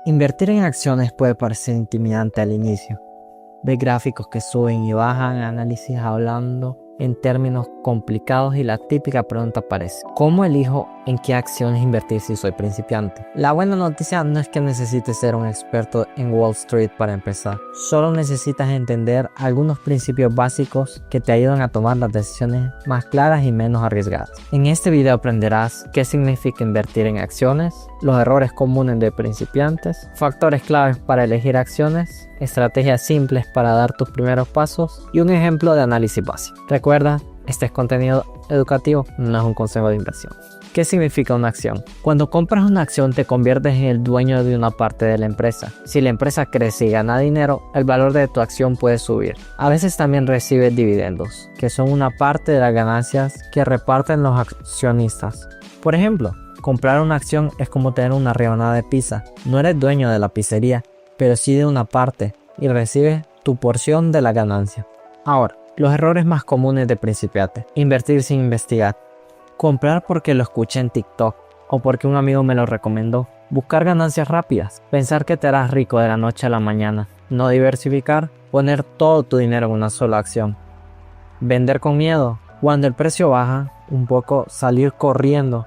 Invertir en acciones puede parecer intimidante al inicio. Ves gráficos que suben y bajan, análisis hablando en términos complicados y la típica pregunta aparece: ¿cómo elijo en qué acciones invertir si soy principiante? La buena noticia no es que necesites ser un experto en Wall Street para empezar. Solo necesitas entender algunos principios básicos que te ayudan a tomar las decisiones más claras y menos arriesgadas. En este video aprenderás qué significa invertir en acciones, los errores comunes de principiantes, factores claves para elegir acciones, estrategias simples para dar tus primeros pasos y un ejemplo de análisis básico. Recuerda, este es contenido educativo, no es un consejo de inversión. ¿Qué significa una acción? Cuando compras una acción te conviertes en el dueño de una parte de la empresa. Si la empresa crece y gana dinero, el valor de tu acción puede subir. A veces también recibes dividendos, que son una parte de las ganancias que reparten los accionistas. Por ejemplo, comprar una acción es como tener una rebanada de pizza. No eres dueño de la pizzería, pero sí de una parte y recibes tu porción de la ganancia. Ahora, los errores más comunes de principiantes: invertir sin investigar, comprar porque lo escuché en TikTok o porque un amigo me lo recomendó, buscar ganancias rápidas, pensar que te harás rico de la noche a la mañana, no diversificar, poner todo tu dinero en una sola acción, vender con miedo, cuando el precio baja un poco salir corriendo.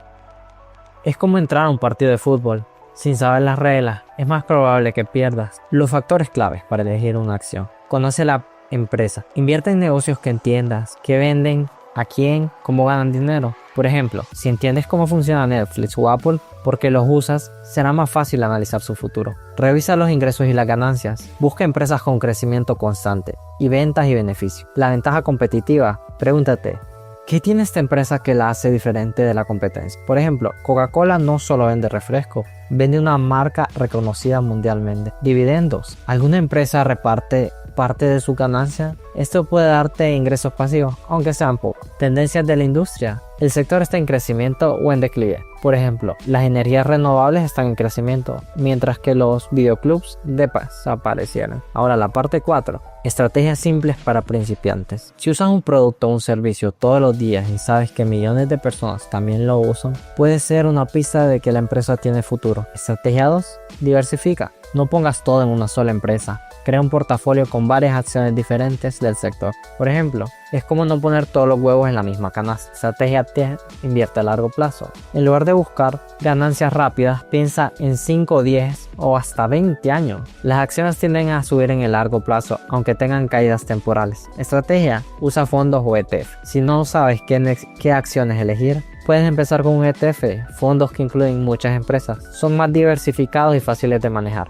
Es como entrar a un partido de fútbol. Sin saber las reglas, es más probable que pierdas. Los factores claves para elegir una acción: conoce la empresa, invierte en negocios que entiendas, qué venden, a quién, cómo ganan dinero. Por ejemplo, si entiendes cómo funciona Netflix o Apple, porque los usas, será más fácil analizar su futuro. Revisa los ingresos y las ganancias. Busca empresas con crecimiento constante y ventas y beneficios. La ventaja competitiva: pregúntate, ¿qué tiene esta empresa que la hace diferente de la competencia? Por ejemplo, Coca-Cola no solo vende refresco, vende una marca reconocida mundialmente. Dividendos: ¿alguna empresa reparte parte de su ganancia? Esto puede darte ingresos pasivos, aunque sean pocos. Tendencias de la industria: el sector está en crecimiento o en declive. Por ejemplo, las energías renovables están en crecimiento, mientras que los videoclubs desaparecieron. Ahora la parte 4. Estrategias simples para principiantes. Si usas un producto o un servicio todos los días y sabes que millones de personas también lo usan, puede ser una pista de que la empresa tiene futuro. Estrategia 2. Diversifica. No pongas todo en una sola empresa. Crea un portafolio con varias acciones diferentes del sector. Por ejemplo, es como no poner todos los huevos en la misma canasta. Estrategia 10. Invierte a largo plazo. En lugar de buscar ganancias rápidas, piensa en 5, 10 o hasta 20 años. Las acciones tienden a subir en el largo plazo, aunque tengan caídas temporales. Estrategia: usa fondos o ETF. Si no sabes qué acciones elegir, puedes empezar con un ETF, fondos que incluyen muchas empresas. Son más diversificados y fáciles de manejar.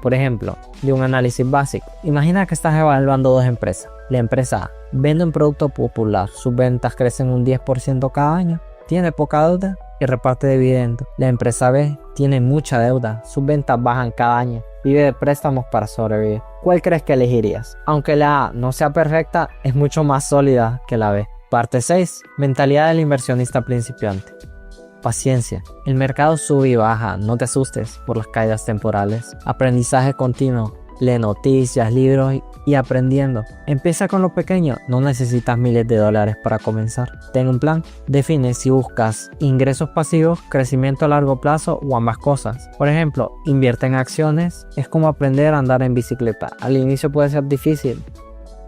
Por ejemplo, de un análisis básico, imagina que estás evaluando dos empresas. La empresa A vende un producto popular, sus ventas crecen un 10% cada año, tiene poca deuda y reparte dividendos. La empresa B tiene mucha deuda, sus ventas bajan cada año, vive de préstamos para sobrevivir. ¿Cuál crees que elegirías? Aunque la A no sea perfecta, es mucho más sólida que la B. Parte 6. Mentalidad del inversionista principiante. Paciencia. El mercado sube y baja, no te asustes por las caídas temporales. Aprendizaje continuo. Lee noticias, libros y aprendiendo. Empieza con lo pequeño, no necesitas miles de dólares para comenzar. Ten un plan. Define si buscas ingresos pasivos, crecimiento a largo plazo o ambas cosas. Por ejemplo, invierte en acciones. Es como aprender a andar en bicicleta. Al inicio puede ser difícil,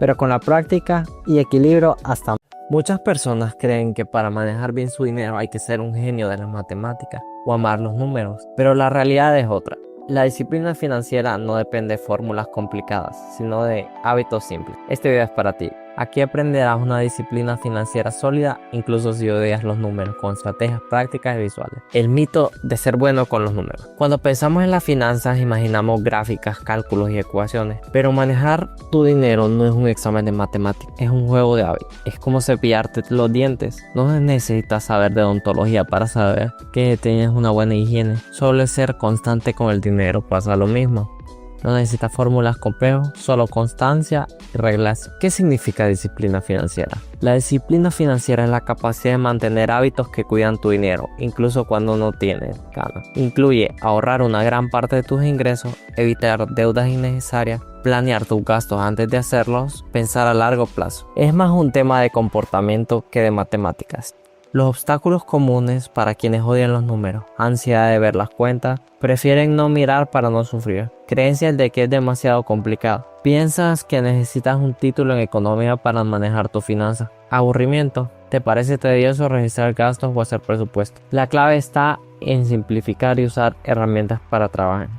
pero con la práctica y equilibrio hasta. Muchas personas creen que para manejar bien su dinero hay que ser un genio de las matemáticas o amar los números, pero la realidad es otra. La disciplina financiera no depende de fórmulas complicadas, sino de hábitos simples. Este video es para ti. Aquí aprenderás una disciplina financiera sólida, incluso si odias los números, con estrategias prácticas y visuales. El mito de ser bueno con los números. Cuando pensamos en las finanzas, imaginamos gráficas, cálculos y ecuaciones. Pero manejar tu dinero no es un examen de matemáticas, es un juego de hábitos. Es como cepillarte los dientes. No necesitas saber de odontología para saber que tienes una buena higiene. Solo es ser constante con el dinero, pasa lo mismo. No necesitas fórmulas complejas, solo constancia y reglas. ¿Qué significa disciplina financiera? La disciplina financiera es la capacidad de mantener hábitos que cuidan tu dinero, incluso cuando no tienes ganas. Incluye ahorrar una gran parte de tus ingresos, evitar deudas innecesarias, planear tus gastos antes de hacerlos, pensar a largo plazo. Es más un tema de comportamiento que de matemáticas. Los obstáculos comunes para quienes odian los números: ansiedad de ver las cuentas, prefieren no mirar para no sufrir, creencias de que es demasiado complicado, piensas que necesitas un título en economía para manejar tus finanzas, aburrimiento, te parece tedioso registrar gastos o hacer presupuesto. La clave está en simplificar y usar herramientas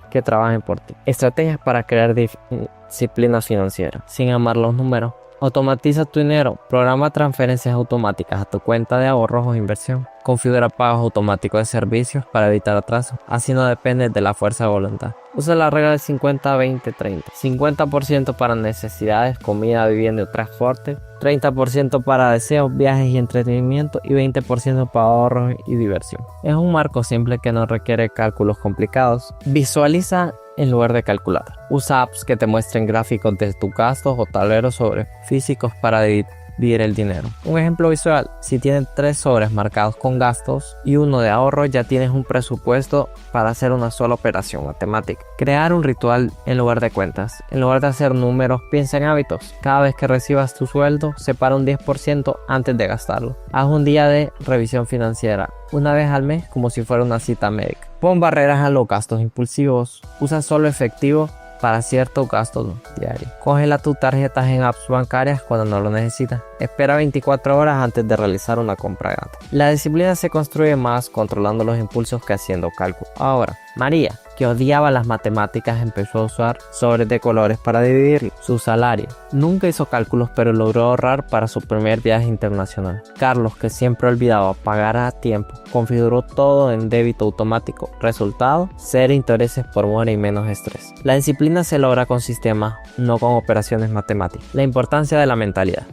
que trabajen por ti. Estrategias para crear disciplina financiera. Sin amar los números. Automatiza tu dinero. Programa transferencias automáticas a tu cuenta de ahorros o inversión. Configura pagos automáticos de servicios para evitar atrasos. Así no dependes de la fuerza de voluntad. Usa la regla del 50-20-30. 50% para necesidades, comida, vivienda y transporte. 30% para deseos, viajes y entretenimiento. Y 20% para ahorros y diversión. Es un marco simple que no requiere cálculos complicados. Visualiza en lugar de calcular. Usa apps que te muestren gráficos de tus gastos o tableros físicos para dividir el dinero. Un ejemplo visual: si tienes 3 sobres marcados con gastos y uno de ahorro, ya tienes un presupuesto para hacer una sola operación matemática. Crear un ritual en lugar de cuentas. En lugar de hacer números, piensa en hábitos. Cada vez que recibas tu sueldo, separa un 10% antes de gastarlo. Haz un día de revisión financiera, una vez al mes, como si fuera una cita médica. Pon barreras a los gastos impulsivos. Usa solo efectivo para ciertos gastos diarios. Congela tus tarjetas en apps bancarias cuando no lo necesitas. Espera 24 horas antes de realizar una compra grande. La disciplina se construye más controlando los impulsos que haciendo cálculos. Ahora, María, que odiaba las matemáticas, empezó a usar sobres de colores para dividir su salario. Nunca hizo cálculos, pero logró ahorrar para su primer viaje internacional. Carlos, que siempre olvidaba pagar a tiempo, configuró todo en débito automático. Resultado: 0 intereses por mora y menos estrés. La disciplina se logra con sistemas, no con operaciones matemáticas. La importancia de la mentalidad.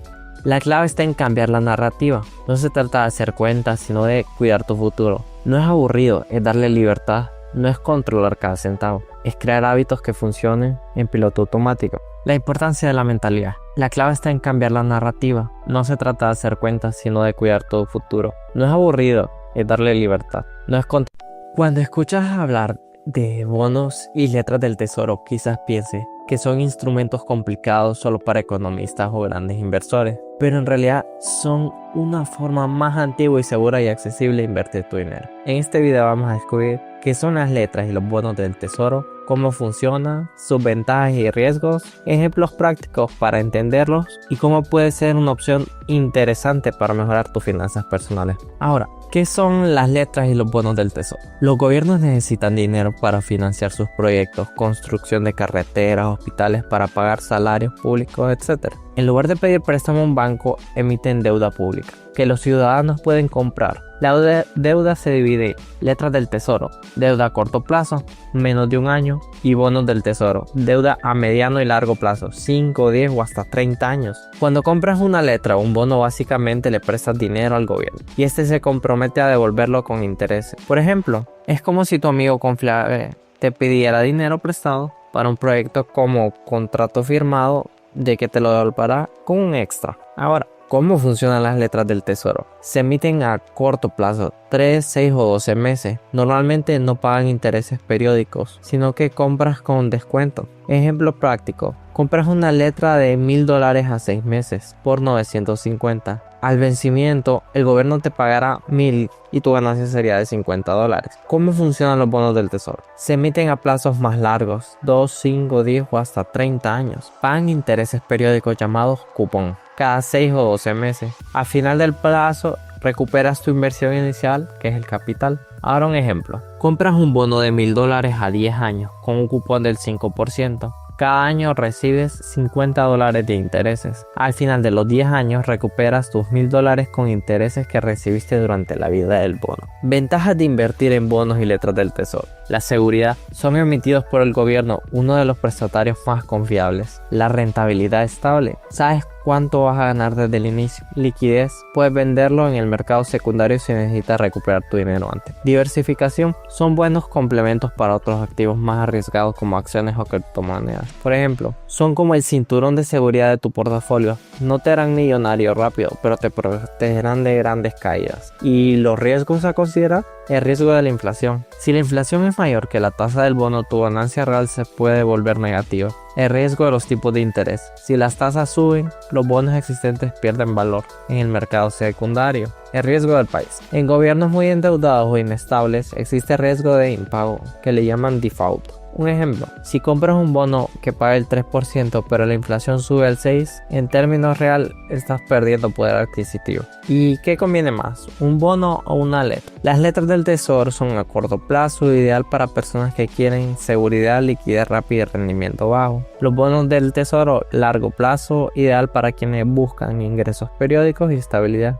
La clave está en cambiar la narrativa. No se trata de hacer cuentas, sino de cuidar tu futuro. No es aburrido, es darle libertad. No es controlar cada centavo, es crear hábitos que funcionen en piloto automático. La importancia de la mentalidad. La clave está en cambiar la narrativa. No se trata de hacer cuentas, sino de cuidar tu futuro. No es aburrido, es darle libertad. No es Cuando escuchas hablar de bonos y letras del tesoro, quizás piense que son instrumentos complicados solo para economistas o grandes inversores, pero en realidad son una forma más antigua y segura y accesible de invertir tu dinero. En este video vamos a descubrir qué son las letras y los bonos del tesoro, cómo funcionan, sus ventajas y riesgos, ejemplos prácticos para entenderlos y cómo puede ser una opción interesante para mejorar tus finanzas personales. Ahora, ¿qué son las letras y los bonos del tesoro? Los gobiernos necesitan dinero para financiar sus proyectos, construcción de carreteras, hospitales, para pagar salarios públicos, etc. En lugar de pedir préstamo a un banco, emiten deuda pública, que los ciudadanos pueden comprar. La deuda se divide en letras del tesoro, deuda a corto plazo, menos de un año, y bonos del tesoro, deuda a mediano y largo plazo, 5, 10 o hasta 30 años. Cuando compras una letra o un bono, básicamente le prestas dinero al gobierno y este se compromete a devolverlo con intereses. Por ejemplo, es como si tu amigo confiable te pidiera dinero prestado para un proyecto como contrato firmado de que te lo devolverá con un extra. Ahora, ¿cómo funcionan las letras del tesoro? Se emiten a corto plazo, 3, 6 o 12 meses. Normalmente no pagan intereses periódicos, sino que compras con descuento. Ejemplo práctico: compras una letra de $1,000 a 6 meses por 950. Al vencimiento, el gobierno te pagará 1,000 y tu ganancia sería de $50. ¿Cómo funcionan los bonos del tesoro? Se emiten a plazos más largos, 2, 5, 10 o hasta 30 años. Pagan intereses periódicos llamados cupón, cada 6 o 12 meses. Al final del plazo, recuperas tu inversión inicial, que es el capital. Ahora un ejemplo: compras un bono de $1,000 a 10 años con un cupón del 5%. Cada año recibes $50 de intereses. Al final de los 10 años recuperas tus $1,000 con intereses que recibiste durante la vida del bono. Ventajas de invertir en bonos y letras del tesoro. La seguridad: son emitidos por el gobierno, uno de los prestatarios más confiables. La rentabilidad estable: sabes cuánto vas a ganar desde el inicio. Liquidez: puedes venderlo en el mercado secundario si necesitas recuperar tu dinero antes. Diversificación: son buenos complementos para otros activos más arriesgados como acciones o criptomonedas. Por ejemplo, son como el cinturón de seguridad de tu portafolio. No te harán millonario rápido, pero te protegerán de grandes caídas. Y los riesgos a considerar: El riesgo de la inflación. Si la inflación es mayor que la tasa del bono, tu ganancia real se puede volver negativa. El riesgo de los tipos de interés. Si las tasas suben, los bonos existentes pierden valor en el mercado secundario. El riesgo del país. En gobiernos muy endeudados o inestables existe riesgo de impago, que le llaman default. Un ejemplo, si compras un bono que paga el 3% pero la inflación sube al 6%, en términos real estás perdiendo poder adquisitivo. ¿Y qué conviene más? ¿Un bono o una letra? Las letras del tesoro son a corto plazo, ideal para personas que quieren seguridad, liquidez rápida y rendimiento bajo. Los bonos del tesoro, largo plazo, ideal para quienes buscan ingresos periódicos y estabilidad.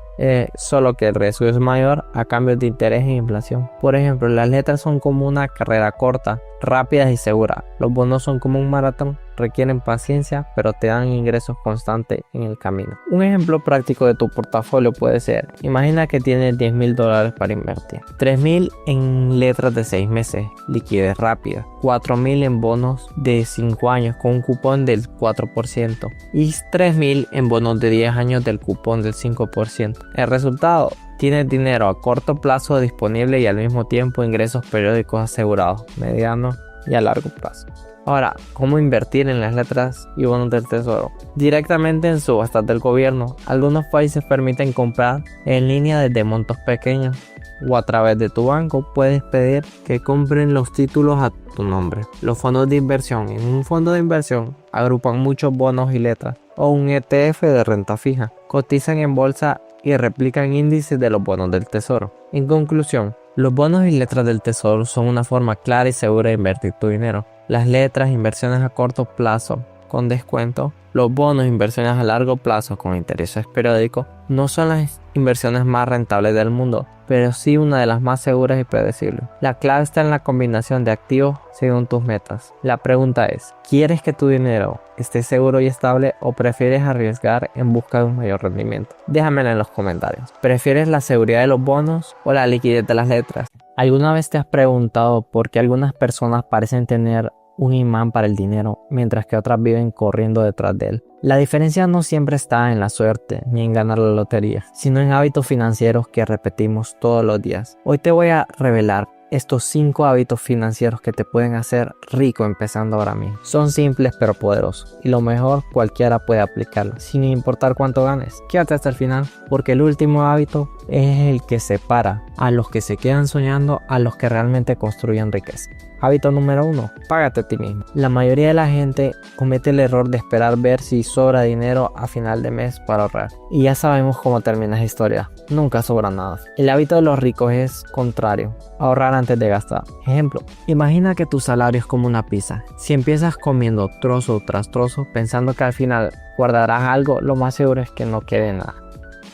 Solo que el riesgo es mayor a cambios de interés e inflación. Por ejemplo, las letras son como una carrera corta, rápida y segura. Los bonos son como un maratón, requieren paciencia, pero te dan ingresos constantes en el camino. Un ejemplo práctico de tu portafolio puede ser: imagina que tienes $10,000 para invertir, $3,000 en letras de 6 meses, liquidez rápida, $4,000 en bonos de 5 años con un cupón del 4% y $3,000 en bonos de 10 años del cupón del 5%. El resultado: tienes dinero a corto plazo disponible y al mismo tiempo ingresos periódicos asegurados, mediano y a largo plazo. Ahora, ¿cómo invertir en las letras y bonos del tesoro? Directamente en subastas del gobierno. Algunos países permiten comprar en línea desde montos pequeños, o a través de tu banco puedes pedir que compren los títulos a tu nombre. Los fondos de inversión. En un fondo de inversión agrupan muchos bonos y letras, o un ETF de renta fija. Cotizan en bolsa y replican índices de los bonos del tesoro. En conclusión, los bonos y letras del tesoro son una forma clara y segura de invertir tu dinero. Las letras, inversiones a corto plazo con descuento. Los bonos, inversiones a largo plazo con intereses periódicos, no son las inversiones más rentables del mundo, pero sí una de las más seguras y predecibles. La clave está en la combinación de activos según tus metas. La pregunta es: ¿quieres que tu dinero esté seguro y estable o prefieres arriesgar en busca de un mayor rendimiento? Déjamelo en los comentarios. ¿Prefieres la seguridad de los bonos o la liquidez de las letras? ¿Alguna vez te has preguntado por qué algunas personas parecen tener un imán para el dinero, mientras que otras viven corriendo detrás de él? La diferencia no siempre está en la suerte ni en ganar la lotería, sino en hábitos financieros que repetimos todos los días. Hoy te voy a revelar estos 5 hábitos financieros que te pueden hacer rico empezando ahora mismo. Son simples pero poderosos, y lo mejor, cualquiera puede aplicarlos, sin importar cuánto ganes. Quédate hasta el final, porque el último hábito es el que separa a los que se quedan soñando a los que realmente construyen riqueza. Hábito número 1. Págate a ti mismo. La mayoría de la gente comete el error de esperar ver si sobra dinero a final de mes para ahorrar. Y ya sabemos cómo termina esa historia. Nunca sobra nada. El hábito de los ricos es contrario: ahorrar antes de gastar. Ejemplo, imagina que tu salario es como una pizza. Si empiezas comiendo trozo tras trozo, pensando que al final guardarás algo, lo más seguro es que no quede nada.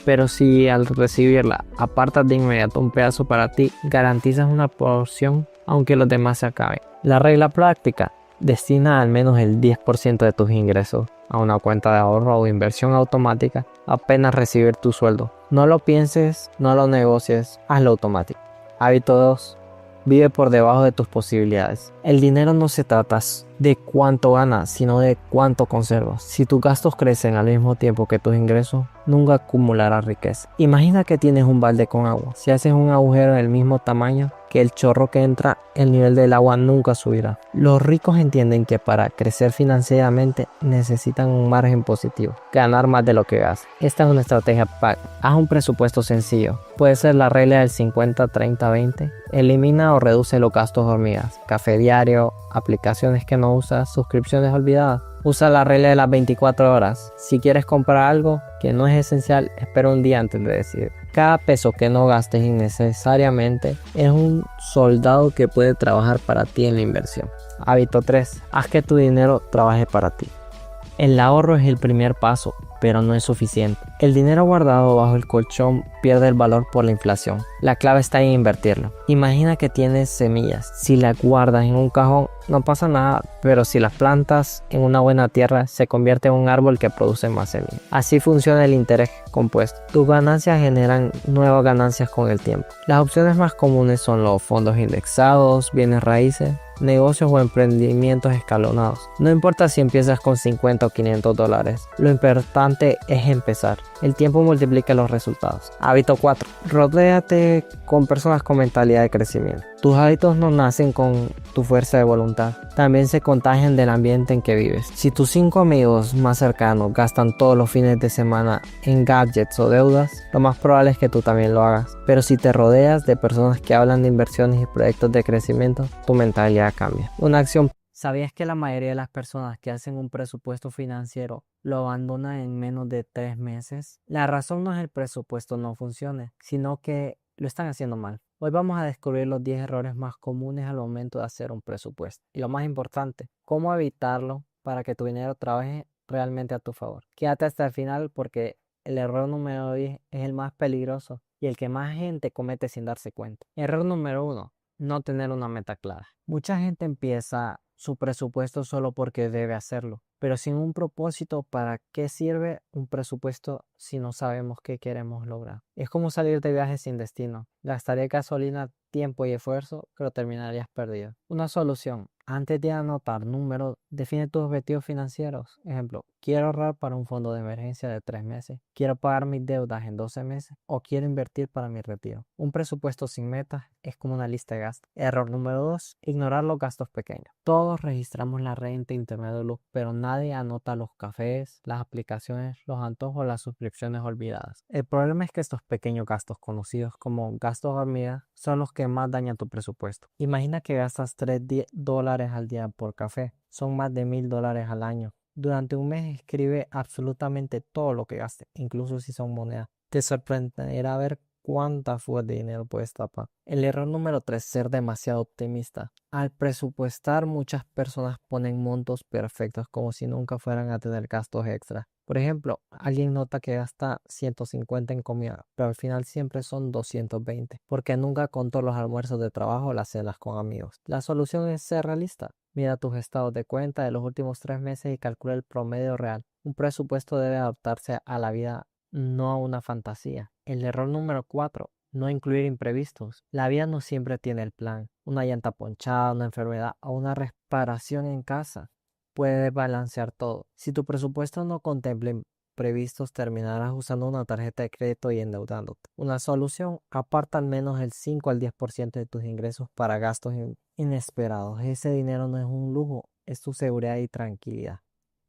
Pero si al recibirla apartas de inmediato un pedazo para ti, garantizas una porción aunque los demás se acaben. La regla práctica: destina al menos el 10% de tus ingresos a una cuenta de ahorro o inversión automática apenas recibir tu sueldo. No lo pienses, no lo negocies, hazlo automático. Hábito 2. Vive por debajo de tus posibilidades. El dinero no se trata de cuánto ganas, sino de cuánto conservas. Si tus gastos crecen al mismo tiempo que tus ingresos, nunca acumularás riqueza. Imagina que tienes un balde con agua. Si haces un agujero del mismo tamaño que el chorro que entra, el nivel del agua nunca subirá. Los ricos entienden que para crecer financieramente necesitan un margen positivo, ganar más de lo que gastan. Esta es una estrategia PAC. Haz un presupuesto sencillo. Puede ser la regla del 50-30-20. Elimina o reduce los gastos hormigas: café diario, aplicaciones que no usas, suscripciones olvidadas. Usa la regla de las 24 horas. Si quieres comprar algo que no es esencial, espera un día antes de decidir. Cada peso que no gastes innecesariamente es un soldado que puede trabajar para ti en la inversión. Hábito 3. Haz que tu dinero trabaje para ti. El ahorro es el primer paso, pero no es suficiente. El dinero guardado bajo el colchón pierde el valor por la inflación. La clave está en invertirlo. Imagina que tienes semillas. Si las guardas en un cajón, no pasa nada, pero si las plantas en una buena tierra, se convierte en un árbol que produce más semillas. Así funciona el interés compuesto. Tus ganancias generan nuevas ganancias con el tiempo. Las opciones más comunes son los fondos indexados, bienes raíces, negocios o emprendimientos escalonados. No importa si empiezas con $50 o $500, lo importante es empezar. El tiempo multiplica los resultados. Hábito 4. Rodéate con personas con mentalidad de crecimiento. Tus hábitos no nacen con tu fuerza de voluntad, también se contagian del ambiente en que vives. Si tus 5 amigos más cercanos gastan todos los fines de semana en gadgets o deudas, lo más probable es que tú también lo hagas. Pero si te rodeas de personas que hablan de inversiones y proyectos de crecimiento, tu mentalidad cambia. Una acción. ¿Sabías que la mayoría de las personas que hacen un presupuesto financiero lo abandonan en menos de 3 meses? La razón no es el presupuesto no funcione, sino que lo están haciendo mal. Hoy vamos a descubrir los 10 errores más comunes al momento de hacer un presupuesto. Y lo más importante, cómo evitarlo para que tu dinero trabaje realmente a tu favor. Quédate hasta el final porque el error número 10 es el más peligroso y el que más gente comete sin darse cuenta. Error número 1. No tener una meta clara. Mucha gente empieza su presupuesto solo porque debe hacerlo, pero sin un propósito. ¿Para qué sirve un presupuesto si no sabemos qué queremos lograr? Es como salir de viaje sin destino. Gastaría gasolina, tiempo y esfuerzo, pero terminarías perdido. Una solución. Antes de anotar números, define tus objetivos financieros. Ejemplo, quiero ahorrar para un fondo de emergencia de 3 meses, quiero pagar mis deudas en 12 meses o quiero invertir para mi retiro. Un presupuesto sin metas es como una lista de gastos. Error número 2, ignorar los gastos pequeños. Todos registramos la renta, internet de luz, pero nadie anota los cafés, las aplicaciones, los antojos, las suscripciones olvidadas. El problema es que estos pequeños gastos, conocidos como gastos hormiga, son los que más dañan tu presupuesto. Imagina que gastas $3 al día por café, son más de $1,000 al año. Durante un mes escribe absolutamente todo lo que gastes, incluso si son monedas. Te sorprenderá ver cuánta fuga de dinero puedes tapar. El error número 3, ser demasiado optimista. Al presupuestar, muchas personas ponen montos perfectos como si nunca fueran a tener gastos extra. Por ejemplo, alguien nota que gasta 150 en comida, pero al final siempre son 220, porque nunca contó los almuerzos de trabajo o las cenas con amigos. La solución es ser realista. Mira tus estados de cuenta de los últimos 3 meses y calcula el promedio real. Un presupuesto debe adaptarse a la vida, no a una fantasía. El error número 4. No incluir imprevistos. La vida no siempre tiene el plan. Una llanta ponchada, una enfermedad o una reparación en casa puede balancear todo. Si tu presupuesto no contempla imprevistos, terminarás usando una tarjeta de crédito y endeudándote. Una solución: aparta al menos el 5 al 10% de tus ingresos para gastos inesperados. Ese dinero no es un lujo, es tu seguridad y tranquilidad.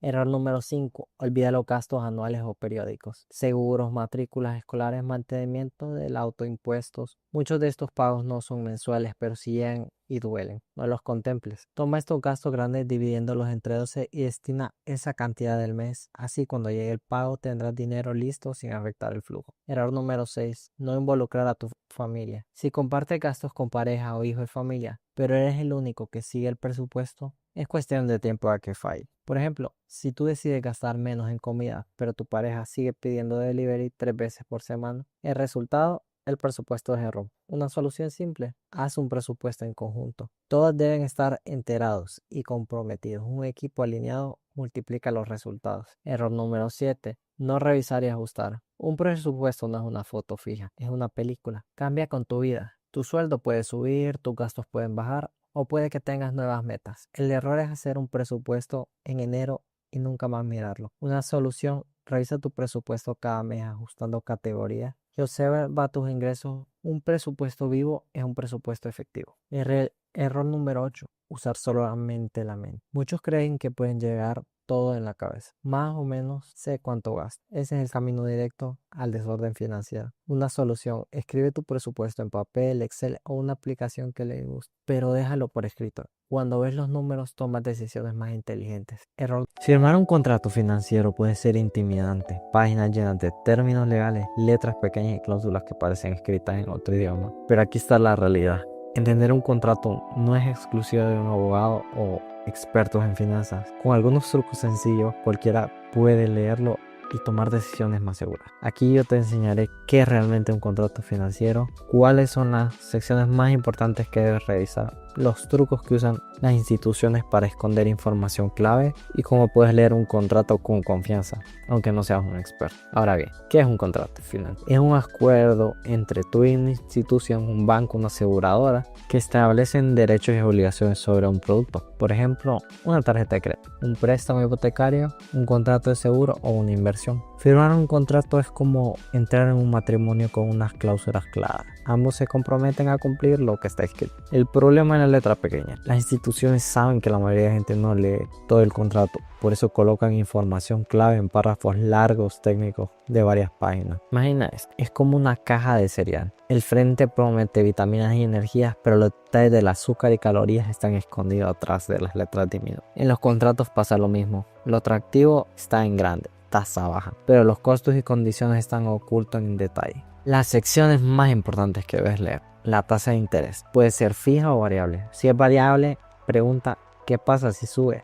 Error número 5. Olvida los gastos anuales o periódicos. Seguros, matrículas escolares, mantenimiento del auto, impuestos. Muchos de estos pagos no son mensuales, pero sí llegan y duelen. No los contemples. Toma estos gastos grandes dividiéndolos entre 12 y destina esa cantidad del mes. Así cuando llegue el pago tendrás dinero listo sin afectar el flujo. Error número 6. No involucrar a tu familia. Si compartes gastos con pareja o hijos de familia, pero eres el único que sigue el presupuesto, es cuestión de tiempo a que falle. Por ejemplo, si tú decides gastar menos en comida, pero tu pareja sigue pidiendo delivery 3 veces por semana, el resultado, el presupuesto es error. Una solución simple: haz un presupuesto en conjunto. Todos deben estar enterados y comprometidos. Un equipo alineado multiplica los resultados. Error número 7. No revisar y ajustar. Un presupuesto no es una foto fija, es una película. Cambia con tu vida. Tu sueldo puede subir, tus gastos pueden bajar o puede que tengas nuevas metas. El error es hacer un presupuesto en enero y nunca más mirarlo. Una solución: revisa tu presupuesto cada mes ajustando categorías y observa tus ingresos. Un presupuesto vivo es un presupuesto efectivo. Error número 8. Usar solamente la mente. Muchos creen que pueden llegar todo en la cabeza. Más o menos sé cuánto gasto. Ese es el camino directo al desorden financiero. Una solución: escribe tu presupuesto en papel, Excel o una aplicación que le guste, pero déjalo por escrito. Cuando ves los números, tomas decisiones más inteligentes. Error. Firmar un contrato financiero puede ser intimidante. Páginas llenas de términos legales, letras pequeñas y cláusulas que parecen escritas en otro idioma. Pero aquí está la realidad. Entender un contrato no es exclusivo de un abogado o expertos en finanzas. Con algunos trucos sencillos, cualquiera puede leerlo y tomar decisiones más seguras. Aquí yo te enseñaré qué es realmente un contrato financiero, cuáles son las secciones más importantes que debes revisar, los trucos que usan las instituciones para esconder información clave y cómo puedes leer un contrato con confianza, aunque no seas un experto. Ahora bien, ¿qué es un contrato final? Es un acuerdo entre tú y una institución, un banco, una aseguradora, que establecen derechos y obligaciones sobre un producto. Por ejemplo, una tarjeta de crédito, un préstamo hipotecario, un contrato de seguro o una inversión. Firmar un contrato es como entrar en un matrimonio con unas cláusulas claras. Ambos se comprometen a cumplir lo que está escrito. El problema es la letra pequeña. Las instituciones saben que la mayoría de gente no lee todo el contrato, por eso colocan información clave en párrafos largos técnicos de varias páginas. Imagina esto, es como una caja de cereal. El frente promete vitaminas y energías, pero los detalles del azúcar y calorías están escondidos atrás de las letras diminutas. En los contratos pasa lo mismo. Lo atractivo está en grande, tasa baja, pero los costos y condiciones están ocultos en detalle. Las secciones más importantes que debes leer. La tasa de interés puede ser fija o variable. Si es variable, pregunta ¿qué pasa si sube?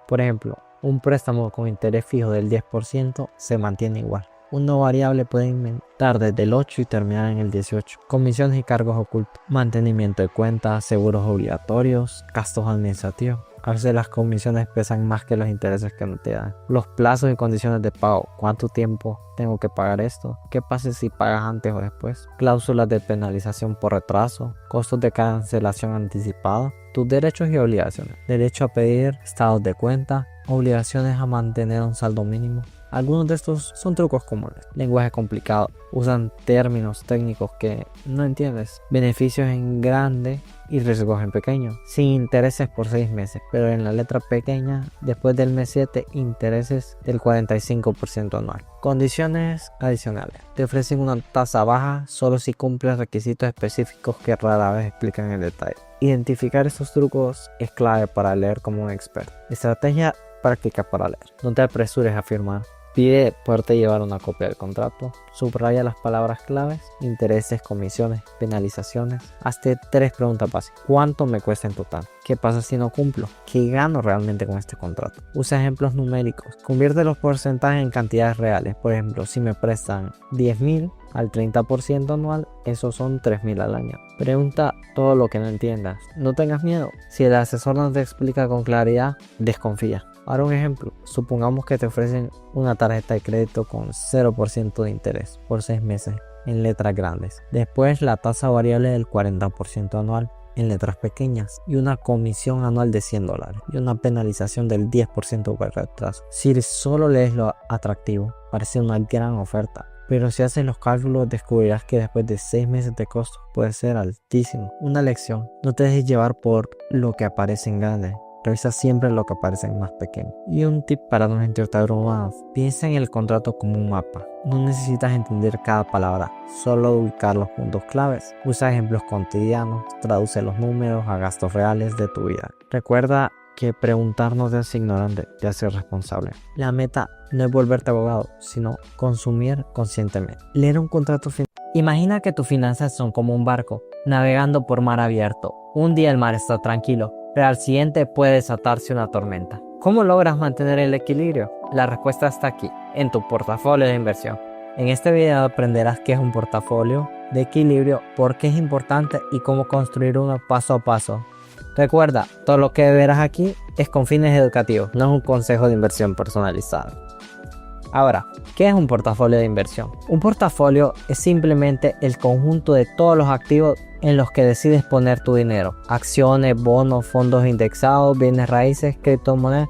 Por ejemplo, un préstamo con interés fijo del 10% se mantiene igual. Uno variable puede aumentar desde el 8 y terminar en el 18. Comisiones y cargos ocultos. Mantenimiento de cuentas, seguros obligatorios, gastos administrativos. A veces las comisiones pesan más que los intereses que no te dan. Los plazos y condiciones de pago. ¿Cuánto tiempo tengo que pagar esto? ¿Qué pasa si pagas antes o después? Cláusulas de penalización por retraso. Costos de cancelación anticipada. Tus derechos y obligaciones. Derecho a pedir estados de cuenta. Obligaciones a mantener un saldo mínimo. Algunos de estos son trucos comunes. Lenguaje complicado. Usan términos técnicos que no entiendes. Beneficios en grande y riesgos en pequeño. Sin intereses por 6 meses. Pero en la letra pequeña, después del mes 7, intereses del 45% anual. Condiciones adicionales. Te ofrecen una tasa baja solo si cumples requisitos específicos que rara vez explican en detalle. Identificar estos trucos es clave para leer como un experto. Estrategia práctica para leer. No te apresures a firmar. Pide poderte llevar una copia del contrato. Subraya las palabras claves, intereses, comisiones, penalizaciones. Hazte 3 preguntas básicas. ¿Cuánto me cuesta en total? ¿Qué pasa si no cumplo? ¿Qué gano realmente con este contrato? Usa ejemplos numéricos. Convierte los porcentajes en cantidades reales. Por ejemplo, si me prestan 10.000 al 30% anual, esos son 3.000 al año. Pregunta todo lo que no entiendas. No tengas miedo. Si el asesor no te explica con claridad, desconfía. Ahora un ejemplo, supongamos que te ofrecen una tarjeta de crédito con 0% de interés por 6 meses en letras grandes. Después la tasa variable del 40% anual en letras pequeñas y una comisión anual de $100 y una penalización del 10% por retraso. Si solo lees lo atractivo, parece una gran oferta. Pero si haces los cálculos descubrirás que después de 6 meses de costo puede ser altísimo. Una lección, no te dejes llevar por lo que aparece en grande. Revisa siempre lo que aparece en más pequeño. Y un tip para no sentirte abrumado. Piensa en el contrato como un mapa. No necesitas entender cada palabra, solo ubicar los puntos claves. Usa ejemplos cotidianos, traduce los números a gastos reales de tu vida. Recuerda que preguntar no te hace ignorante, te hace responsable. La meta no es volverte abogado, sino consumir conscientemente. Leer un contrato financiero. Imagina que tus finanzas son como un barco, navegando por mar abierto. Un día el mar está tranquilo, pero al siguiente puede desatarse una tormenta. ¿Cómo logras mantener el equilibrio? La respuesta está aquí, en tu portafolio de inversión. En este video aprenderás qué es un portafolio de equilibrio, por qué es importante y cómo construir uno paso a paso. Recuerda, todo lo que verás aquí es con fines educativos, no es un consejo de inversión personalizado. Ahora, ¿qué es un portafolio de inversión? Un portafolio es simplemente el conjunto de todos los activos en los que decides poner tu dinero. Acciones, bonos, fondos indexados, bienes raíces, criptomonedas,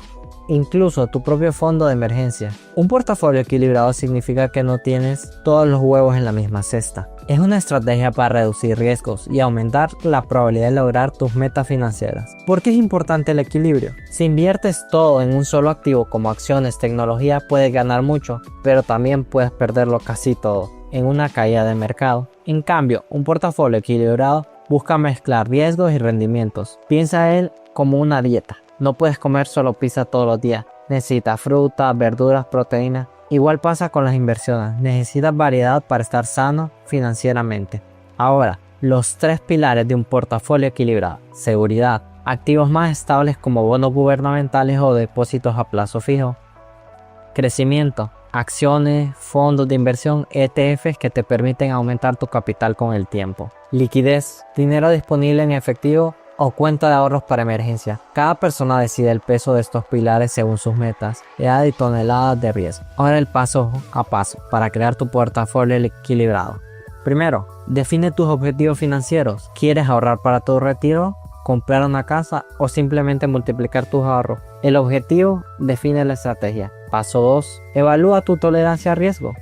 incluso tu propio fondo de emergencia. Un portafolio equilibrado significa que no tienes todos los huevos en la misma cesta. Es una estrategia para reducir riesgos y aumentar la probabilidad de lograr tus metas financieras. ¿Por qué es importante el equilibrio? Si inviertes todo en un solo activo como acciones, tecnología, puedes ganar mucho, pero también puedes perderlo casi todo en una caída de mercado. En cambio, un portafolio equilibrado busca mezclar riesgos y rendimientos. Piensa él como una dieta. No puedes comer solo pizza todos los días. Necesitas frutas, verduras, proteínas. Igual pasa con las inversiones. Necesitas variedad para estar sano financieramente. Ahora, los 3 pilares de un portafolio equilibrado. Seguridad. Activos más estables como bonos gubernamentales o depósitos a plazo fijo. Crecimiento. Acciones, fondos de inversión, ETFs que te permiten aumentar tu capital con el tiempo. Liquidez. Dinero disponible en efectivo o cuenta de ahorros para emergencia. Cada persona decide el peso de estos pilares según sus metas, edad y toneladas de riesgo. Ahora el paso a paso para crear tu portafolio equilibrado. Primero, define tus objetivos financieros. ¿Quieres ahorrar para tu retiro, comprar una casa o simplemente multiplicar tus ahorros? El objetivo define la estrategia. Paso 2. Evalúa tu tolerancia a riesgo.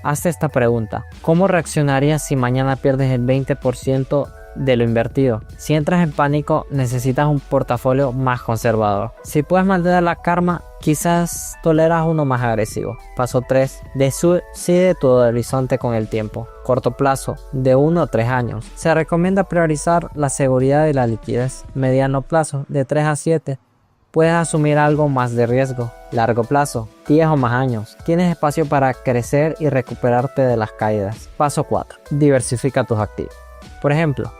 Hazte esta pregunta: ¿cómo reaccionarías si mañana pierdes el 20% de lo invertido? Si entras en pánico, necesitas un portafolio más conservador. Si puedes mantener la calma, quizás toleras uno más agresivo. Paso 3. Decide tu horizonte con el tiempo. Corto plazo, de 1 a 3 años. Se recomienda priorizar la seguridad y la liquidez. Mediano plazo, de 3 a 7. Puedes asumir algo más de riesgo. Largo plazo, 10 o más años. Tienes espacio para crecer y recuperarte de las caídas. Paso 4. Diversifica tus activos. Por ejemplo,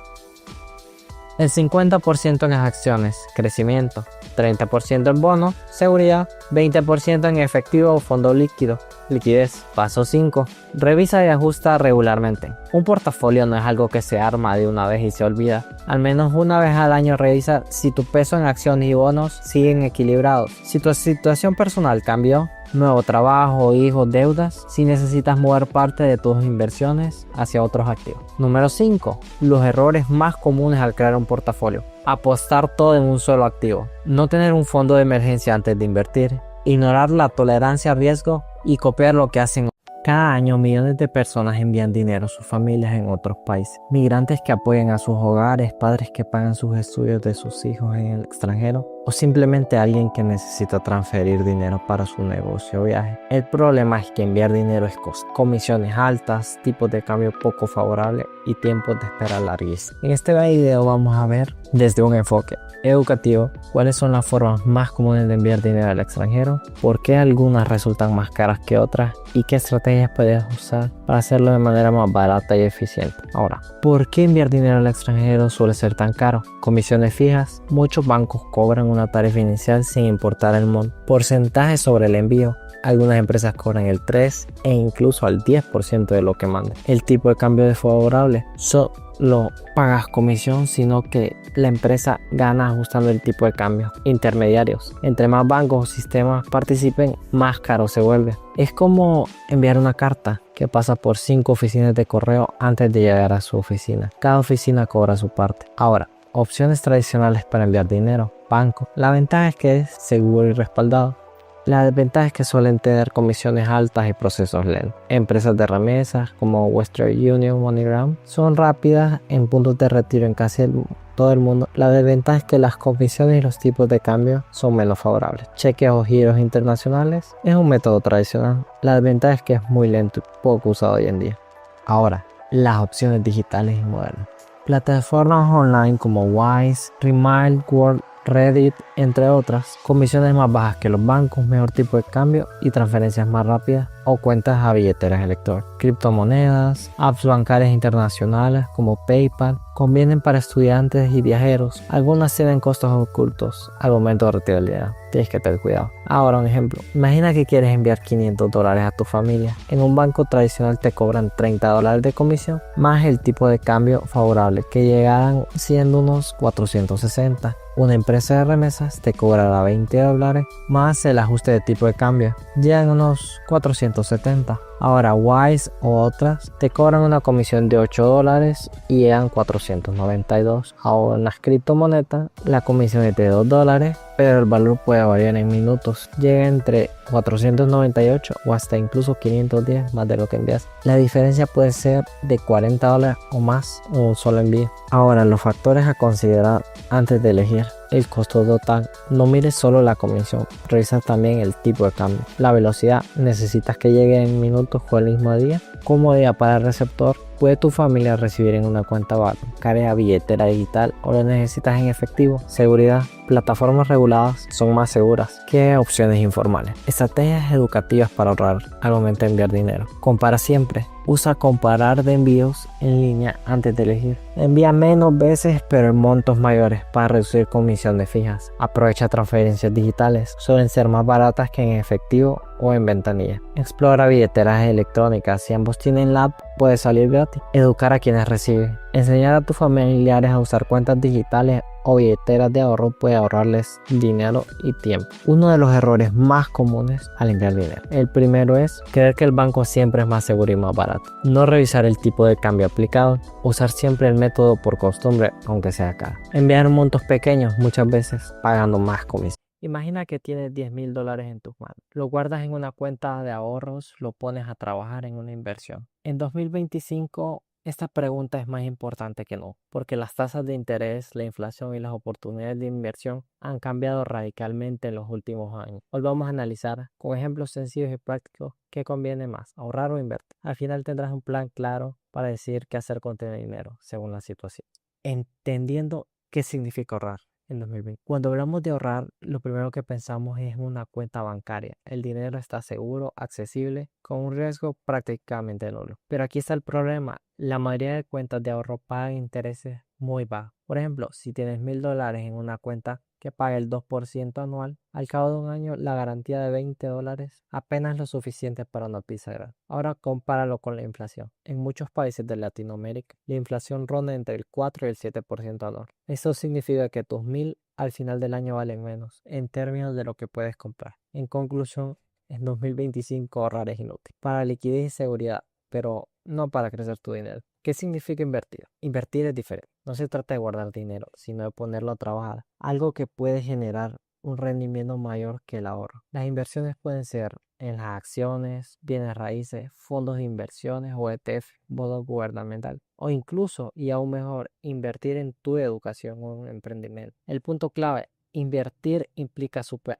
el 50% en las acciones, crecimiento, 30% en bonos, seguridad, 20% en efectivo o fondo líquido, liquidez. Paso 5. Revisa y ajusta regularmente. Un portafolio no es algo que se arma de una vez y se olvida. Al menos una vez al año revisa si tu peso en acciones y bonos siguen equilibrados. Si tu situación personal cambió, nuevo trabajo, hijos, deudas, si necesitas mover parte de tus inversiones hacia otros activos. Número 5. Los errores más comunes al crear un portafolio. Apostar todo en un solo activo. No tener un fondo de emergencia antes de invertir. Ignorar la tolerancia a riesgo y copiar lo que hacen. Cada año millones de personas envían dinero a sus familias en otros países. Migrantes que apoyan a sus hogares, padres que pagan sus estudios de sus hijos en el extranjero o simplemente alguien que necesita transferir dinero para su negocio o viaje. El problema es que enviar dinero es costoso. Comisiones altas, tipos de cambio poco favorables y tiempos de espera larguísimos. En este video vamos a ver desde un enfoque educativo cuáles son las formas más comunes de enviar dinero al extranjero, por qué algunas resultan más caras que otras y qué estrategias puedes usar para hacerlo de manera más barata y eficiente. Ahora, ¿por qué enviar dinero al extranjero suele ser tan caro? Comisiones fijas. Muchos bancos cobran una tarifa inicial sin importar el monto. Porcentaje sobre el envío. Algunas empresas cobran el 3 e incluso al 10% de lo que mandan. El tipo de cambio desfavorable. Solo pagas comisión, sino que la empresa gana ajustando el tipo de cambio. Intermediarios. Entre más bancos o sistemas participen, más caro se vuelve. Es como enviar una carta que pasa por 5 oficinas de correo antes de llegar a su oficina. Cada oficina cobra su parte. Ahora, opciones tradicionales para enviar dinero. Banco. La ventaja es que es seguro y respaldado. La desventaja es que suelen tener comisiones altas y procesos lentos. Empresas de remesas como Western Union, MoneyGram son rápidas en puntos de retiro en casi todo el mundo. La desventaja es que las comisiones y los tipos de cambio son menos favorables. Cheques o giros internacionales es un método tradicional. La desventaja es que es muy lento y poco usado hoy en día. Ahora, las opciones digitales y modernas. Plataformas online como Wise, Remind, World, Reddit, entre otras, comisiones más bajas que los bancos, mejor tipo de cambio y transferencias más rápidas o cuentas a billeteras electrónicas. Criptomonedas, apps bancarias internacionales como PayPal, convienen para estudiantes y viajeros. Algunas tienen costos ocultos al momento de retirar el dinero. Tienes que tener cuidado. Ahora un ejemplo. Imagina que quieres enviar $500 a tu familia. En un banco tradicional te cobran $30 de comisión más el tipo de cambio favorable, que llegarán siendo unos 460. Una empresa de remesas te cobrará $20 más el ajuste de tipo de cambio, llegan unos 470. Ahora Wise o otras te cobran una comisión de $8 y llegan 492. Ahora en las criptomonedas la comisión es de $2, pero el valor puede variar en minutos. Llega entre 498 o hasta incluso 510 más de lo que envías. La diferencia puede ser de $40 o más o un solo envío. Ahora los factores a considerar antes de elegir. El costo total. No mires solo la comisión, revisa también el tipo de cambio. La velocidad. ¿Necesitas que llegue en minutos o el mismo día? Comodidad para el receptor. ¿Puede tu familia recibir en una cuenta bancaria, billetera digital o lo necesitas en efectivo? Seguridad. Plataformas reguladas son más seguras que opciones informales. Estrategias educativas para ahorrar al momento de enviar dinero. Compara siempre. Usa comparar de envíos en línea antes de elegir. Envía menos veces pero en montos mayores para reducir comisiones fijas. Aprovecha transferencias digitales. Suelen ser más baratas que en efectivo o en ventanilla. Explora billeteras electrónicas. Si ambos tienen la app, puede salir gratis. Educar a quienes reciben. Enseñar a tus familiares a usar cuentas digitales o billeteras de ahorro puede ahorrarles dinero y tiempo. Uno de los errores más comunes al enviar dinero. El primero es creer que el banco siempre es más seguro y más barato. No revisar el tipo de cambio aplicado. Usar siempre el método por costumbre, aunque sea caro. Enviar montos pequeños, muchas veces pagando más comisión. Imagina que tienes $10,000 en tus manos. Lo guardas en una cuenta de ahorros, lo pones a trabajar en una inversión. En 2025, esta pregunta es más importante que no, porque las tasas de interés, la inflación y las oportunidades de inversión han cambiado radicalmente en los últimos años. Hoy vamos a analizar con ejemplos sencillos y prácticos qué conviene más, ahorrar o invertir. Al final tendrás un plan claro para decidir qué hacer con tu dinero según la situación. Entendiendo qué significa ahorrar. En 2020. Cuando hablamos de ahorrar, lo primero que pensamos es una cuenta bancaria. El dinero está seguro, accesible, con un riesgo prácticamente nulo. Pero aquí está el problema. La mayoría de cuentas de ahorro pagan intereses muy bajos. Por ejemplo, si tienes $1,000 en una cuenta que paga el 2% anual, al cabo de un año la garantía de $20 apenas es lo suficiente para una pizza gratis. Ahora compáralo con la inflación. En muchos países de Latinoamérica, la inflación ronda entre el 4 y el 7% anual. Eso significa que tus 1,000 al final del año valen menos en términos de lo que puedes comprar. En conclusión, en 2025 ahorrar es inútil para liquidez y seguridad, pero no para crecer tu dinero. ¿Qué significa invertir? Invertir es diferente. No se trata de guardar dinero, sino de ponerlo a trabajar. Algo que puede generar un rendimiento mayor que el ahorro. Las inversiones pueden ser en las acciones, bienes raíces, fondos de inversiones o ETF, bono gubernamental. O incluso, y aún mejor, invertir en tu educación o en emprendimiento. El punto clave, invertir implica asumir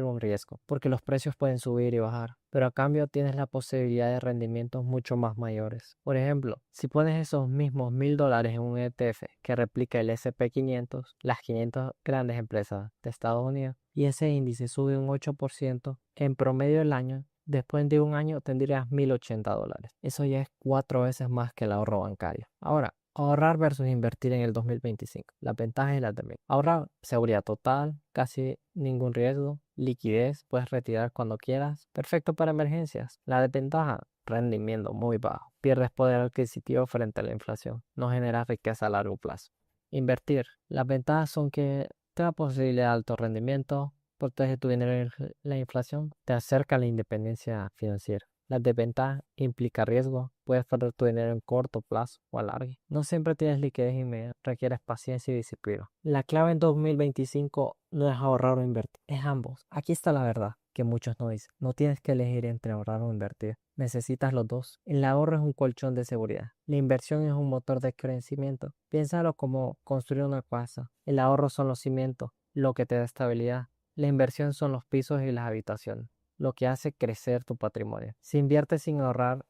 un riesgo, porque los precios pueden subir y bajar, pero a cambio tienes la posibilidad de rendimientos mucho más mayores. Por ejemplo, si pones esos mismos $1,000 en un ETF que replica el S&P 500, las 500 grandes empresas de Estados Unidos, y ese índice sube un 8% en promedio del año, después de un año tendrías $1,080. Eso ya es 4 veces más que el ahorro bancario. Ahora, ahorrar versus invertir en el 2025. Las ventajas y las desventajas. Ahorrar, seguridad total, casi ningún riesgo, liquidez, puedes retirar cuando quieras, perfecto para emergencias. La desventaja, rendimiento muy bajo, pierdes poder adquisitivo frente a la inflación, no genera riqueza a largo plazo. Invertir, las ventajas son que te da posibilidad de alto rendimiento, protege tu dinero de la inflación, te acerca a la independencia financiera. La desventaja implica riesgo, puedes perder tu dinero en corto plazo o a largo. No siempre tienes liquidez inmediata, requieres paciencia y disciplina. La clave en 2025 no es ahorrar o invertir, es ambos. Aquí está la verdad que muchos no dicen. No tienes que elegir entre ahorrar o invertir. Necesitas los dos. El ahorro es un colchón de seguridad. La inversión es un motor de crecimiento. Piénsalo como construir una casa. El ahorro son los cimientos, lo que te da estabilidad. La inversión son los pisos y las habitaciones, lo que hace crecer tu patrimonio. Si inviertes sin ahorrar,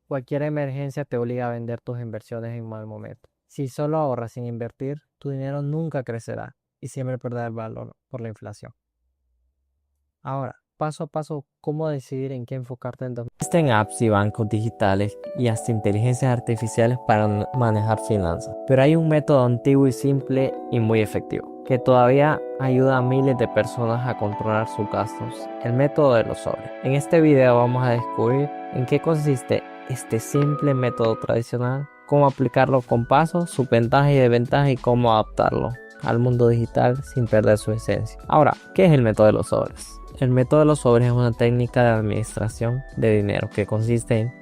cualquier emergencia te obliga a vender tus inversiones en mal momento. Si solo ahorras sin invertir, tu dinero nunca crecerá y siempre perderá el valor por la inflación. Ahora, paso a paso, cómo decidir en qué enfocarte en 2025. Existen apps y bancos digitales y hasta inteligencias artificiales para manejar finanzas. Pero hay un método antiguo y simple y muy efectivo, que todavía ayuda a miles de personas a controlar sus gastos, el método de los sobres. En este video vamos a descubrir en qué consiste este simple método tradicional, cómo aplicarlo con pasos, sus ventajas y desventajas y cómo adaptarlo al mundo digital sin perder su esencia. Ahora, ¿qué es el método de los sobres? El método de los sobres es una técnica de administración de dinero que consiste en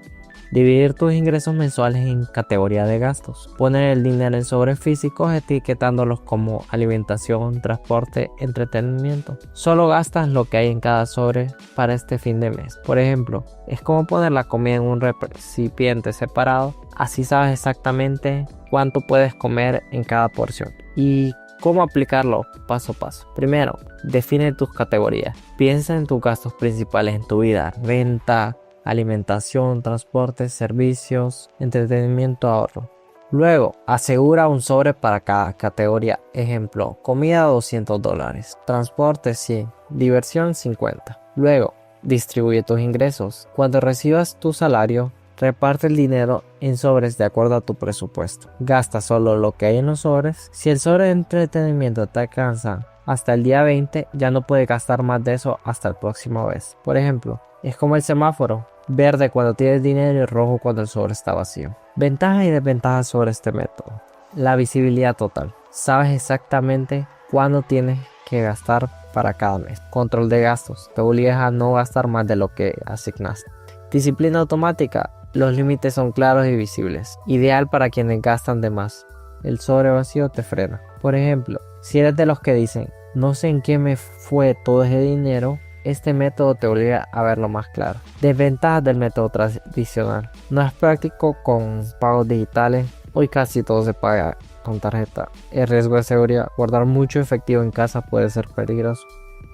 dividir tus ingresos mensuales en categorías de gastos. Poner el dinero en sobres físicos etiquetándolos como alimentación, transporte, entretenimiento. Solo gastas lo que hay en cada sobre para este fin de mes. Por ejemplo, es como poner la comida en un recipiente separado. Así sabes exactamente cuánto puedes comer en cada porción. Y ¿cómo aplicarlo? Paso a paso. Primero, define tus categorías. Piensa en tus gastos principales en tu vida. Renta, alimentación, transporte, servicios, entretenimiento, ahorro. Luego, asegura un sobre para cada categoría. Ejemplo, comida $200, transporte 100, diversión 50. Luego, distribuye tus ingresos. Cuando recibas tu salario, reparte el dinero en sobres de acuerdo a tu presupuesto. Gasta solo lo que hay en los sobres. Si el sobre de entretenimiento te alcanza hasta el día 20 ya no puede gastar más de eso hasta el próximo mes. Por ejemplo, es como el semáforo, verde cuando tienes dinero y rojo cuando el sobre está vacío. Ventajas y desventajas sobre este método. La visibilidad total. Sabes exactamente cuándo tienes que gastar para cada mes. Control de gastos. Te obligas a no gastar más de lo que asignaste. Disciplina automática. Los límites son claros y visibles. Ideal para quienes gastan de más. El sobre vacío te frena. Por ejemplo, si eres de los que dicen, no sé en qué me fue todo ese dinero, este método te obliga a verlo más claro. Desventajas del método tradicional. No es práctico con pagos digitales. Hoy casi todo se paga con tarjeta. El riesgo de seguridad. Guardar mucho efectivo en casa puede ser peligroso.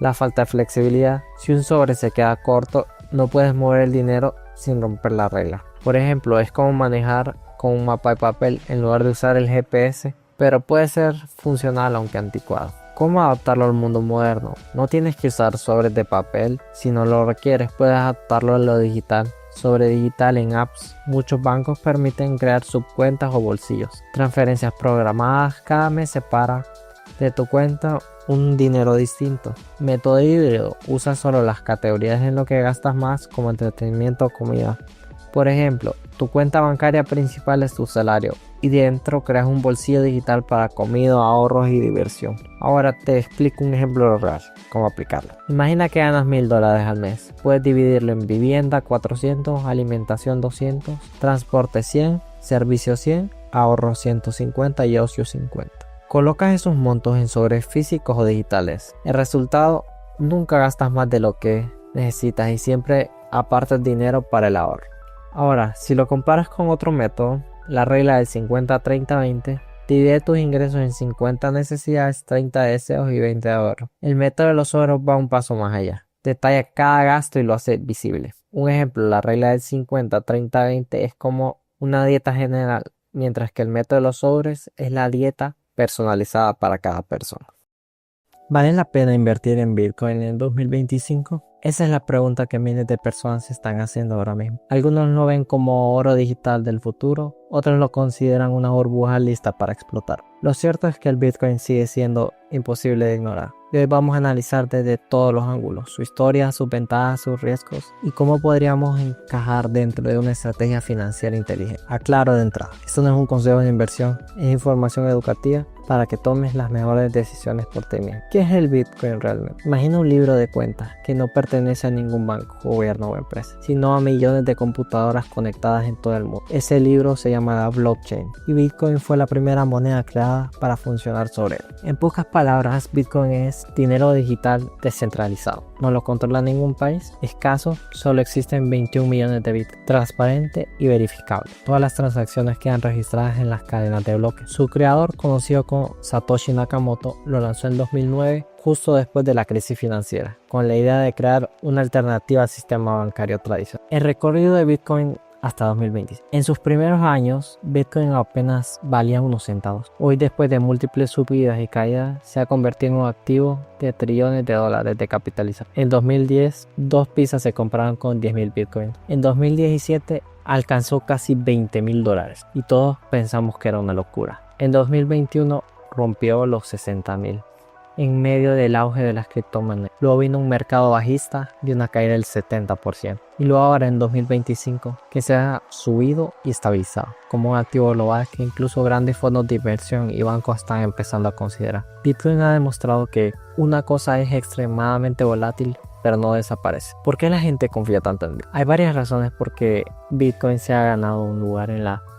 La falta de flexibilidad. Si un sobre se queda corto, no puedes mover el dinero sin romper la regla. Por ejemplo, es como manejar con un mapa de papel en lugar de usar el GPS, pero puede ser funcional aunque anticuado. ¿Cómo adaptarlo al mundo moderno? No tienes que usar sobres de papel. Si no lo requieres, puedes adaptarlo a lo digital. Sobre digital en apps, muchos bancos permiten crear subcuentas o bolsillos. Transferencias programadas, cada mes separa de tu cuenta un dinero distinto. Método híbrido, usa solo las categorías en lo que gastas más como entretenimiento o comida. Por ejemplo, tu cuenta bancaria principal es tu salario y dentro creas un bolsillo digital para comida, ahorros y diversión. Ahora te explico un ejemplo real, cómo aplicarlo. Imagina que ganas $1000 al mes. Puedes dividirlo en vivienda 400, alimentación 200, transporte 100, servicio 100, ahorro 150 y ocio 50. Colocas esos montos en sobres físicos o digitales. El resultado, nunca gastas más de lo que necesitas y siempre apartas dinero para el ahorro. Ahora, si lo comparas con otro método, la regla del 50-30-20, divide tus ingresos en 50 necesidades, 30 deseos y 20 de ahorro. El método de los sobres va un paso más allá. Detalla cada gasto y lo hace visible. Un ejemplo, la regla del 50-30-20 es como una dieta general, mientras que el método de los sobres es la dieta personalizada para cada persona. ¿Vale la pena invertir en Bitcoin en 2025? Esa es la pregunta que miles de personas se están haciendo ahora mismo. Algunos lo ven como oro digital del futuro, otros lo consideran una burbuja lista para explotar. Lo cierto es que el Bitcoin sigue siendo imposible de ignorar. Y hoy vamos a analizar desde todos los ángulos, su historia, sus ventajas, sus riesgos y cómo podríamos encajar dentro de una estrategia financiera inteligente. Aclaro de entrada, esto no es un consejo de inversión, es información educativa para que tomes las mejores decisiones por ti mismo. ¿Qué es el Bitcoin realmente? Imagina un libro de cuentas que no pertenece a ningún banco, gobierno o empresa, sino a millones de computadoras conectadas en todo el mundo. Ese libro se llama blockchain y Bitcoin fue la primera moneda creada para funcionar sobre él. En pocas palabras, Bitcoin es dinero digital descentralizado. No lo controla ningún país, escaso, solo existen 21 millones de Bitcoin, transparente y verificable. Todas las transacciones quedan registradas en las cadenas de bloques. Su creador, conocido como Satoshi Nakamoto, lo lanzó en 2009, justo después de la crisis financiera, con la idea de crear una alternativa al sistema bancario tradicional. El recorrido de Bitcoin hasta 2020. En sus primeros años, Bitcoin apenas valía unos centavos. Hoy, después de múltiples subidas y caídas, se ha convertido en un activo de trillones de dólares de capitalización. En 2010, 2 pizzas se compraron con 10.000 Bitcoin. En 2017, alcanzó casi $20.000 y todos pensamos que era una locura. En 2021, rompió los 60.000. En medio del auge de las criptomonedas. Luego vino un mercado bajista de una caída del 70%. Y luego ahora en 2025 que se ha subido y estabilizado como un activo global que incluso grandes fondos de inversión y bancos están empezando a considerar. Bitcoin ha demostrado que una cosa es extremadamente volátil pero no desaparece. ¿Por qué la gente confía tanto en Bitcoin? Hay varias razones por qué Bitcoin se ha ganado un lugar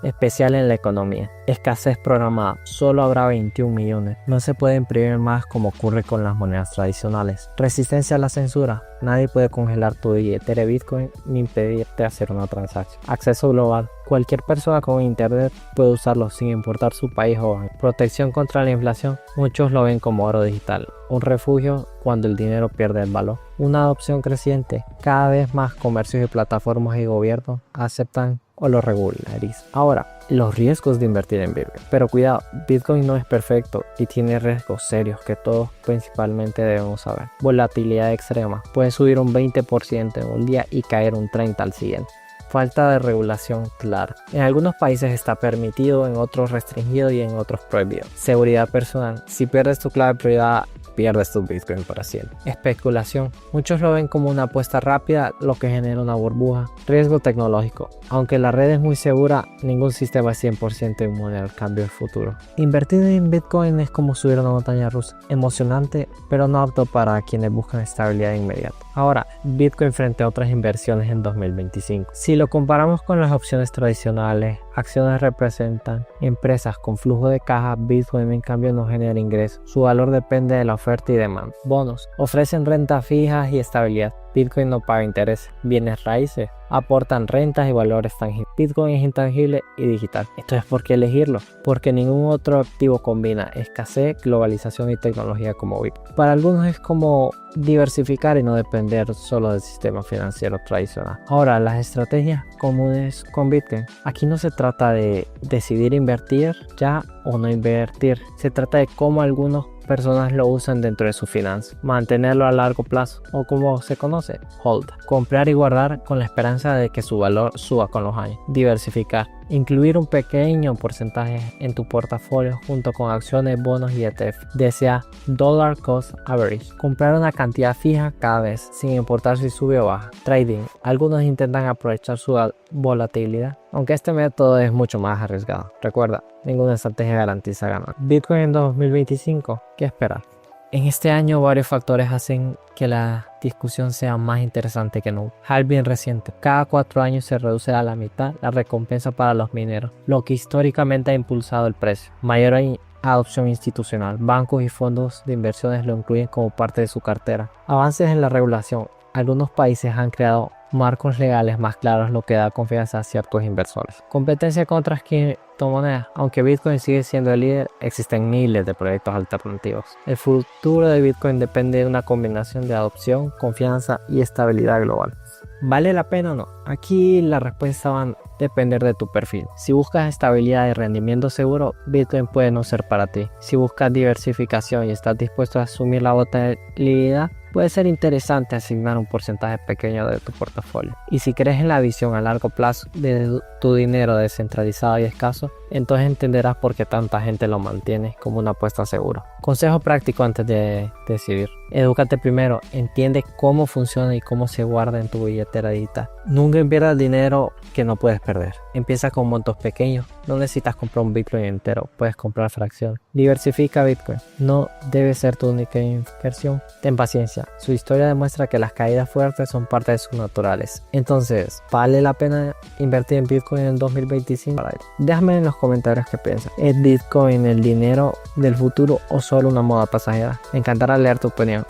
especial en la economía. Escasez programada, solo habrá 21 millones. No se puede imprimir más como ocurre con las monedas tradicionales. Resistencia a la censura, nadie puede congelar tu billetera de Bitcoin ni impedirte hacer una transacción. Acceso global, cualquier persona con internet puede usarlo sin importar su país o banco. Protección contra la inflación, muchos lo ven como oro digital, un refugio cuando el dinero pierde el valor. Una adopción creciente, cada vez más comercios y plataformas y gobiernos aceptan o lo regularizan. Ahora, los riesgos de invertir en Bitcoin. Pero cuidado, Bitcoin no es perfecto y tiene riesgos serios que todos principalmente debemos saber. Volatilidad extrema, puede subir un 20% en un día y caer un 30% al siguiente. Falta de regulación clara. En algunos países está permitido, en otros restringido y en otros prohibido. Seguridad personal. Si pierdes tu clave privada pierdes tu Bitcoin para siempre. Especulación. Muchos lo ven como una apuesta rápida, lo que genera una burbuja. Riesgo tecnológico. Aunque la red es muy segura, ningún sistema es 100% inmune al cambio del futuro. Invertir en Bitcoin es como subir una montaña rusa. Emocionante, pero no apto para quienes buscan estabilidad inmediata. Ahora, Bitcoin frente a otras inversiones en 2025. Si lo comparamos con las opciones tradicionales, acciones representan empresas con flujo de caja. Bitcoin en cambio no genera ingresos. Su valor depende de la oferta y demanda. Bonos. Ofrecen rentas fijas y estabilidad. Bitcoin no paga intereses. Bienes raíces aportan rentas y valores tangibles. Bitcoin es intangible y digital. Esto es por qué elegirlo, porque ningún otro activo combina escasez, globalización y tecnología como Bitcoin. Para algunos es como diversificar y no depender solo del sistema financiero tradicional. Ahora, las estrategias comunes con Bitcoin. Aquí no se trata de decidir invertir ya o no invertir. Se trata de cómo algunos personas lo usan dentro de su finanza. Mantenerlo a largo plazo, o como se conoce, hold. Comprar y guardar con la esperanza de que su valor suba con los años. Diversificar. Incluir un pequeño porcentaje en tu portafolio junto con acciones, bonos y ETF. Desea Dollar Cost Average. Comprar una cantidad fija cada vez, sin importar si sube o baja. Trading. Algunos intentan aprovechar su volatilidad, aunque este método es mucho más arriesgado. Recuerda, ninguna estrategia garantiza ganar. Bitcoin en 2025. ¿Qué esperar? En este año varios factores hacen que la discusión sea más interesante que nunca. Halving reciente. Cada 4 años se reduce a la mitad la recompensa para los mineros, lo que históricamente ha impulsado el precio. Mayor adopción institucional. Bancos y fondos de inversiones lo incluyen como parte de su cartera. Avances en la regulación. Algunos países han creado marcos legales más claros, lo que da confianza a ciertos inversores. Competencia con otras criptomonedas. Aunque Bitcoin sigue siendo el líder, existen miles de proyectos alternativos. El futuro de Bitcoin depende de una combinación de adopción, confianza y estabilidad global. ¿Vale la pena o no? Aquí la respuesta va a depender de tu perfil. Si buscas estabilidad y rendimiento seguro, Bitcoin puede no ser para ti. Si buscas diversificación y estás dispuesto a asumir la volatilidad, puede ser interesante asignar un porcentaje pequeño de tu portafolio. Y si crees en la visión a largo plazo de tu dinero descentralizado y escaso, entonces entenderás por qué tanta gente lo mantiene como una apuesta segura. Consejo práctico antes de decidir. Edúcate primero, entiende cómo funciona y cómo se guarda en tu billetera digital. Nunca inviertas dinero que no puedes perder. Empieza con montos pequeños. No necesitas comprar un Bitcoin entero, puedes comprar fracciones. Diversifica Bitcoin. No debe ser tu única inversión. Ten paciencia. Su historia demuestra que las caídas fuertes son parte de sus naturales. Entonces, ¿vale la pena invertir en Bitcoin en 2025? Déjame en los comentarios qué piensas. ¿Es Bitcoin el dinero del futuro o solo una moda pasajera? Me encantará leer tu opinión.